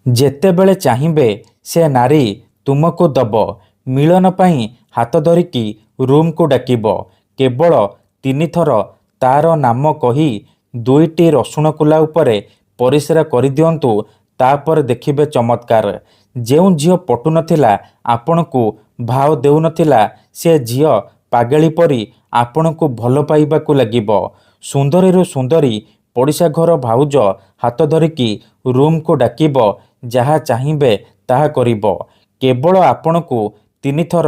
ଯେତେବେଳେ ଚାହିଁବେ ସେ ନାରୀ ତୁମକୁ ଦବ। ମିଳନ ପାଇଁ ହାତ ଧରିକି ରୁମକୁ ଡାକିବ। କେବଳ 3 ଥର ତାର ନାମ କହି 2ଟି ରସୁଣ କୁଲା ଉପରେ ପରିସ୍ରା କରିଦିଅନ୍ତୁ। ତାପରେ ଦେଖିବେ ଚମତ୍କାର। ଯେଉଁ ଝିଅ ପଟୁନଥିଲା, ଆପଣଙ୍କୁ ଭାव ଦେଉନଥିଲା, ସେ ଝିଅ ପାଗଳି ପରି ଆପଣଙ୍କୁ ଭଲ ପାଇବାକୁ ଲାଗିବ। ସୁନ୍ଦରୀରୁ ସୁନ୍ଦରୀ ପଡ଼ିଶା ଘର ଭାଉଜ ହାତ ଧରିକି ରୁମକୁ ଡାକିବ। ଯାହା ଚାହିଁବେ ତାହା କରିବ। କେବଳ ଆପଣଙ୍କୁ 3 ଥର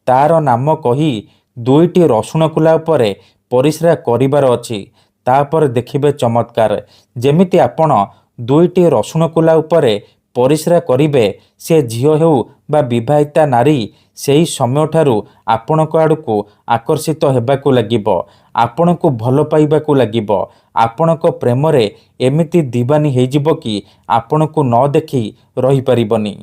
ତାର ନାମ କହି 2ଟି ରସୁଣ କୁଲା ଉପରେ ପରିସ୍ରା କରିବାର ଅଛି। ତାପରେ ଦେଖିବେ ଚମତ୍କାର। ଯେମିତି ଆପଣ 2ଟି ରସୁଣ କୁଲା ଉପରେ ପରିସ୍ରା କରିବେ, ସେ ଝିଅ ହେଉ ବା ବିବାହିତା ନାରୀ ସେହି ସମୟଠାରୁ ଆପଣଙ୍କ ଆଡ଼କୁ ଆକର୍ଷିତ ହେବାକୁ ଲାଗିବ। ଆପଣଙ୍କୁ ଭଲ ପାଇବାକୁ ଲାଗିବ। ଆପଣଙ୍କ ପ୍ରେମରେ ଏମିତି ଦିବାନୀ ହେଇଯିବ କି ଆପଣଙ୍କୁ ନ ଦେଖି ରହିପାରିବନି।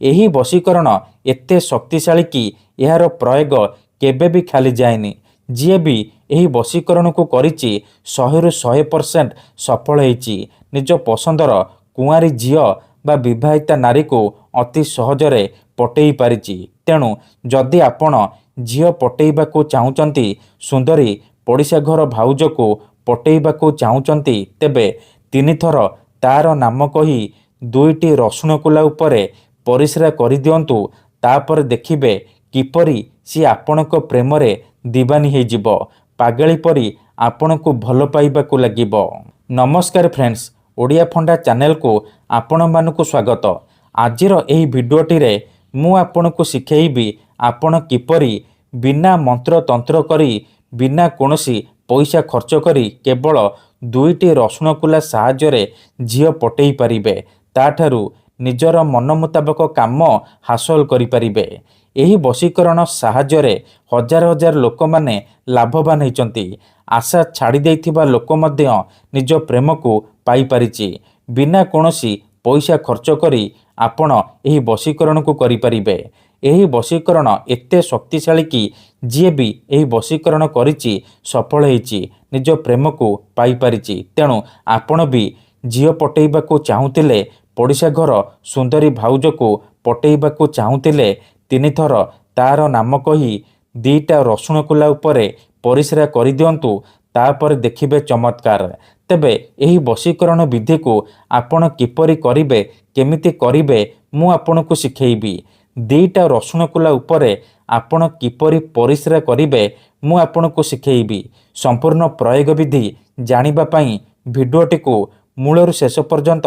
ଏହି ବଶୀକରଣ ଏତେ ଶକ୍ତିଶାଳୀ କି ଏହାର ପ୍ରୟୋଗ କେବେ ବି ଖାଲି ଯାଏନି। ଯିଏ ବି ଏହି ବଶୀକରଣକୁ କରିଛି 100ରୁ 100% ସଫଳ ହେଇଛି। ନିଜ ପସନ୍ଦର କୁଆଁରୀ ଝିଅ ବା ବିବାହିତା ନାରୀକୁ ଅତି ସହଜରେ ପଟେଇ ପାରିଛି। ତେଣୁ ଯଦି ଆପଣ ଝିଅ ପଟେଇବାକୁ ଚାହୁଁଛନ୍ତି, ସୁନ୍ଦରୀ ପଡ଼ିଶା ଘର ଭାଉଜକୁ ପଟେଇବାକୁ ଚାହୁଁଛନ୍ତି, ତେବେ 3 ଥର ତାର ନାମ କହି 2ଟି ରସୁଣ କୁଲା ଉପରେ ପରିସ୍ରା କରିଦିଅନ୍ତୁ। ତାପରେ ଦେଖିବେ କିପରି ସିଏ ଆପଣଙ୍କ ପ୍ରେମରେ ଦିବାନୀ ହେଇଯିବ। ପାଗଳି ପରି ଆପଣଙ୍କୁ ଭଲ ପାଇବାକୁ ଲାଗିବ। ନମସ୍କାର ଫ୍ରେଣ୍ଡସ୍, ଓଡ଼ିଆ ଫଣ୍ଡା ଚ୍ୟାନେଲକୁ ଆପଣମାନଙ୍କୁ ସ୍ୱାଗତ। ଆଜିର ଏହି ଭିଡ଼ିଓଟିରେ ମୁଁ ଆପଣଙ୍କୁ ଶିଖେଇବି ଆପଣ କିପରି ବିନା ମନ୍ତ୍ର ତନ୍ତ୍ର କରି, ବିନା କୌଣସି ପଇସା ଖର୍ଚ୍ଚ କରି କେବଳ 2ଟି ରସୁଣ କୁଲା ସାହାଯ୍ୟରେ ଝିଅ ପଟେଇ ପାରିବେ। ତାଠାରୁ ନିଜର ମନ ମୁତାବକ କାମ ହାସଲ କରିପାରିବେ। ଏହି ବଶୀକରଣ ସାହାଯ୍ୟରେ ହଜାର ହଜାର ଲୋକମାନେ ଲାଭବାନ ହେଇଛନ୍ତି। ଆଶା ଛାଡ଼ି ଦେଇଥିବା ଲୋକ ମଧ୍ୟ ନିଜ ପ୍ରେମକୁ ପାଇପାରିଛି। ବିନା କୌଣସି ପଇସା ଖର୍ଚ୍ଚ କରି ଆପଣ ଏହି ବଶୀକରଣକୁ କରିପାରିବେ। ଏହି ବଶୀକରଣ ଏତେ ଶକ୍ତିଶାଳୀ କି ଯିଏ ବି ଏହି ବଶୀକରଣ କରିଛି ସଫଳ ହେଇଛି, ନିଜ ପ୍ରେମକୁ ପାଇପାରିଛି। ତେଣୁ ଆପଣ ବି ଝିଅ ପଟେଇବାକୁ ଚାହୁଁଥିଲେ, ପଡ଼ିଶା ଘର ସୁନ୍ଦରୀ ଭାଉଜକୁ ପଟେଇବାକୁ ଚାହୁଁଥିଲେ, 3 ଥର ତାର ନାମ କହି 2ଟା ରସୁଣ କୁଲା ଉପରେ ପରିସ୍ରା କରିଦିଅନ୍ତୁ। ତାପରେ ଦେଖିବେ ଚମତ୍କାର। ତେବେ ଏହି ବଶୀକରଣ ବିଧିକୁ ଆପଣ କିପରି କରିବେ, କେମିତି କରିବେ, ମୁଁ ଆପଣଙ୍କୁ ଶିଖେଇବି। 2ଟା ରସୁଣ କୁଲା ଉପରେ ଆପଣ କିପରି ପରିସ୍ରା କରିବେ ମୁଁ ଆପଣଙ୍କୁ ଶିଖେଇବି। ସମ୍ପୂର୍ଣ୍ଣ ପ୍ରୟୋଗ ବିଧି ଜାଣିବା ପାଇଁ ଭିଡ଼ିଓଟିକୁ ମୂଳରୁ ଶେଷ ପର୍ଯ୍ୟନ୍ତ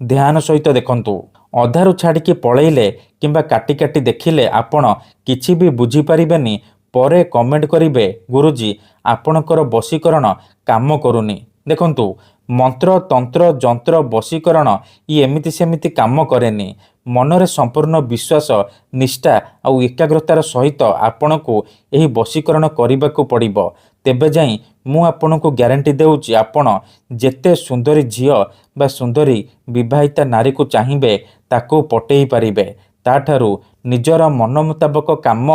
ଧ୍ୟାନ ସହିତ ଦେଖନ୍ତୁ। ଅଧାରୁ ଛାଡ଼ିକି ପଳେଇଲେ କିମ୍ବା କାଟି କାଟି ଦେଖିଲେ ଆପଣ କିଛି ବି ବୁଝିପାରିବେନି। ପରେ କମେଣ୍ଟ କରିବେ, ଗୁରୁଜୀ ଆପଣଙ୍କର ବଶୀକରଣ କାମ କରୁନି। ଦେଖନ୍ତୁ, ମନ୍ତ୍ର ତନ୍ତ୍ର ଯନ୍ତ୍ର ବଶୀକରଣ ଏମିତି ସେମିତି କାମ କରେନି। ମନରେ ସମ୍ପୂର୍ଣ୍ଣ ବିଶ୍ୱାସ, ନିଷ୍ଠା ଆଉ ଏକାଗ୍ରତାର ସହିତ ଆପଣଙ୍କୁ ଏହି ବଶୀକରଣ କରିବାକୁ ପଡ଼ିବ। ତେବେ ଯାଇ ମୁଁ ଆପଣଙ୍କୁ ଗ୍ୟାରେଣ୍ଟି ଦେଉଛି, ଆପଣ ଯେତେ ସୁନ୍ଦରୀ ଝିଅ ବା ସୁନ୍ଦରୀ ବିବାହିତା ନାରୀକୁ ଚାହିଁବେ ତାକୁ ପଟେଇ ପାରିବେ। ତାଠାରୁ ନିଜର ମନ ମୁତାବକ କାମ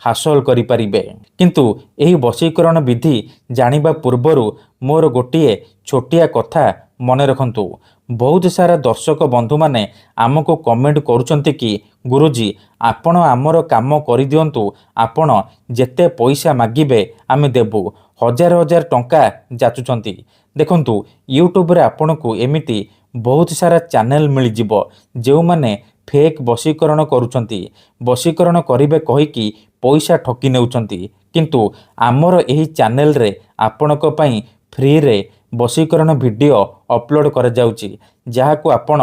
ହାସଲ କରିପାରିବେ। କିନ୍ତୁ ଏହି ବଶୀକରଣ ବିଧି ଜାଣିବା ପୂର୍ବରୁ ମୋର ଗୋଟିଏ ଛୋଟିଆ କଥା ମନେ ରଖନ୍ତୁ। ବହୁତ ସାରା ଦର୍ଶକ ବନ୍ଧୁମାନେ ଆମକୁ କମେଣ୍ଟ କରୁଛନ୍ତି କି, ଗୁରୁଜୀ ଆପଣ ଆମର କାମ କରିଦିଅନ୍ତୁ, ଆପଣ ଯେତେ ପଇସା ମାଗିବେ ଆମେ ଦେବୁ। ହଜାର ହଜାର ଟଙ୍କା ଯାଚୁଛନ୍ତି। ଦେଖନ୍ତୁ, ୟୁଟ୍ୟୁବରେ ଆପଣଙ୍କୁ ଏମିତି ବହୁତ ସାରା ଚ୍ୟାନେଲ ମିଳିଯିବ ଯେଉଁମାନେ ଫେକ୍ ବଶୀକରଣ କରୁଛନ୍ତି। ବଶୀକରଣ କରିବେ କହିକି ପଇସା ଠକି ନେଉଛନ୍ତି। କିନ୍ତୁ ଆମର ଏହି ଚ୍ୟାନେଲରେ ଆପଣଙ୍କ ପାଇଁ ଫ୍ରିରେ ବଶୀକରଣ ଭିଡ଼ିଓ ଅପଲୋଡ଼ କରାଯାଉଛି, ଯାହାକୁ ଆପଣ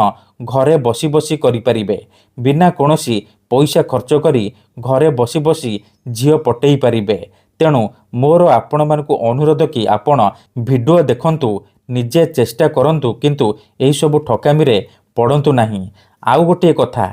ଘରେ ବସି ବସି କରିପାରିବେ। ବିନା କୌଣସି ପଇସା ଖର୍ଚ୍ଚ କରି ଘରେ ବସି ବସି ଝିଅ ପଟେଇ ପାରିବେ। ତେଣୁ ମୋର ଆପଣମାନଙ୍କୁ ଅନୁରୋଧ କି ଆପଣ ଭିଡ଼ିଓ ଦେଖନ୍ତୁ, ନିଜେ ଚେଷ୍ଟା କରନ୍ତୁ, କିନ୍ତୁ ଏହିସବୁ ଠକାମିରେ ପଡ଼ନ୍ତୁ ନାହିଁ। ଆଉ ଗୋଟିଏ କଥା,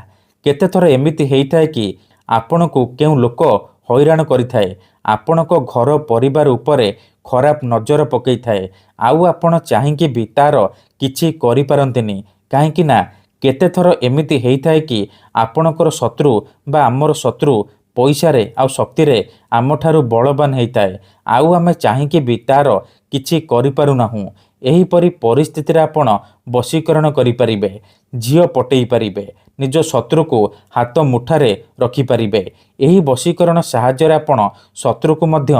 କେତେଥର ଏମିତି ହେଇଥାଏ କି ଆପଣଙ୍କୁ କେଉଁ ଲୋକ ହଇରାଣ କରିଥାଏ, ଆପଣଙ୍କ ଘର ପରିବାର ଉପରେ ଖରାପ ନଜର ପକାଇଥାଏ, ଆଉ ଆପଣ ଚାହିଁକି ବି ତାର କିଛି କରିପାରନ୍ତିନି। କାହିଁକି ନା କେତେଥର ଏମିତି ହେଇଥାଏ କି ଆପଣଙ୍କର ଶତ୍ରୁ ବା ଆମର ଶତ୍ରୁ ପଇସାରେ ଆଉ ଶକ୍ତିରେ ଆମଠାରୁ ବଳବାନ ହେଇଥାଏ, ଆଉ ଆମେ ଚାହିଁକି ବି ତାର କିଛି କରିପାରୁନାହୁଁ। ଏହିପରି ପରିସ୍ଥିତିରେ ଆପଣ ବଶୀକରଣ କରିପାରିବେ, ଝିଅ ପଟେଇ ପାରିବେ, ନିଜ ଶତ୍ରୁକୁ ହାତ ମୁଠାରେ ରଖିପାରିବେ। ଏହି ବଶୀକରଣ ସାହାଯ୍ୟରେ ଆପଣ ଶତ୍ରୁକୁ ମଧ୍ୟ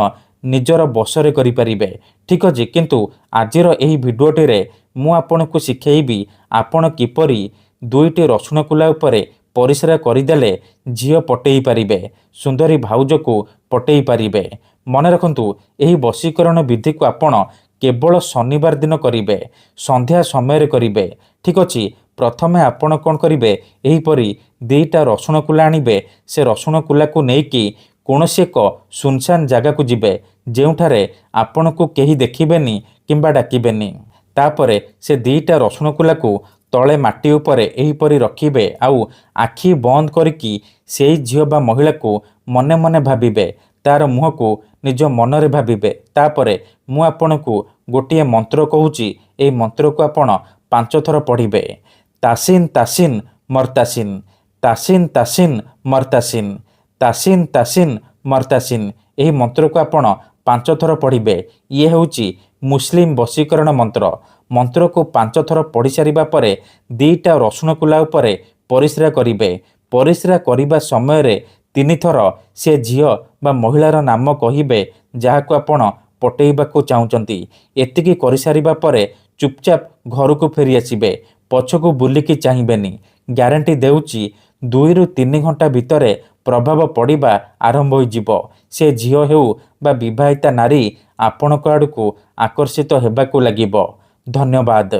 ନିଜର ବଶରେ କରିପାରିବେ। ଠିକ୍ ଅଛି, କିନ୍ତୁ ଆଜିର ଏହି ଭିଡ଼ିଓଟିରେ ମୁଁ ଆପଣଙ୍କୁ ଶିଖେଇବି ଆପଣ କିପରି 2ଟି ରସୁଣ କୁଲା ଉପରେ ପରିସ୍ରା କରିଦେଲେ ଝିଅ ପଟେଇ ପାରିବେ, ସୁନ୍ଦରୀ ଭାଉଜକୁ ପଟେଇ ପାରିବେ। ମନେ ରଖନ୍ତୁ, ଏହି ବଶୀକରଣ ବିଧିକୁ ଆପଣ କେବଳ ଶନିବାର ଦିନ କରିବେ, ସନ୍ଧ୍ୟା ସମୟରେ କରିବେ। ଠିକ୍ ଅଛି, ପ୍ରଥମେ ଆପଣ କ'ଣ କରିବେ, ଏହିପରି 2ଟା ରସୁଣ କୁଲା ଆଣିବେ। ସେ ରସୁଣ କୁଲାକୁ ନେଇକି କୌଣସି ଏକ ସୁନସାନ ଜାଗାକୁ ଯିବେ, ଯେଉଁଠାରେ ଆପଣଙ୍କୁ କେହି ଦେଖିବେନି କିମ୍ବା ଡାକିବେନି। ତାପରେ ସେ 2ଟା ରସୁଣ କୁଲାକୁ ତଳେ ମାଟି ଉପରେ ଏହିପରି ରଖିବେ, ଆଉ ଆଖି ବନ୍ଦ କରିକି ସେଇ ଝିଅ ବା ମହିଳାକୁ ମନେ ମନେ ଭାବିବେ, ତାର ମୁହଁକୁ ନିଜ ମନରେ ଭାବିବେ। ତାପରେ ମୁଁ ଆପଣଙ୍କୁ ଗୋଟିଏ ମନ୍ତ୍ର କହୁଛି, ଏହି ମନ୍ତ୍ରକୁ ଆପଣ 5 ଥର ପଢ଼ିବେ। ତାସିନ୍ ତାସିନ୍ ମର୍ତାସିନ୍, ତାସିନ୍ ତାସିନ୍ ମର୍ତାସିନ୍, ତାସିନ୍ ତାସିନ୍ ମର୍ତାସିନ୍। ଏହି ମନ୍ତ୍ରକୁ ଆପଣ 5 ଥର ପଢ଼ିବେ। ଇଏ ହେଉଛି ମୁସଲିମ ବଶୀକରଣ ମନ୍ତ୍ର। ମନ୍ତ୍ରକୁ 5 ଥର ପଢ଼ି ସାରିବା ପରେ 2ଟା ରସୁଣ କୁଲା ଉପରେ ପରିସ୍ରା କରିବେ। ପରିସ୍ରା କରିବା ସମୟରେ 3 ଥର ସେ ଝିଅ ବା ମହିଳାର ନାମ କହିବେ, ଯାହାକୁ ଆପଣ ପଟେଇବାକୁ ଚାହୁଁଛନ୍ତି। ଏତିକି କରିସାରିବା ପରେ ଚୁପଚାପ ଘରକୁ ଫେରି ଆସିବେ, ପଛକୁ ବୁଲିକି ଚାହିଁବେନି। ଗ୍ୟାରେଣ୍ଟି ଦେଉଛି 2ରୁ 3 ଘଣ୍ଟା ଭିତରେ ପ୍ରଭାବ ପଡ଼ିବା ଆରମ୍ଭ ହୋଇଯିବ। ସେ ଝିଅ ହେଉ ବା ବିବାହିତା ନାରୀ ଆପଣଙ୍କ ଆଡ଼କୁ ଆକର୍ଷିତ ହେବାକୁ ଲାଗିବ। ଧନ୍ୟବାଦ।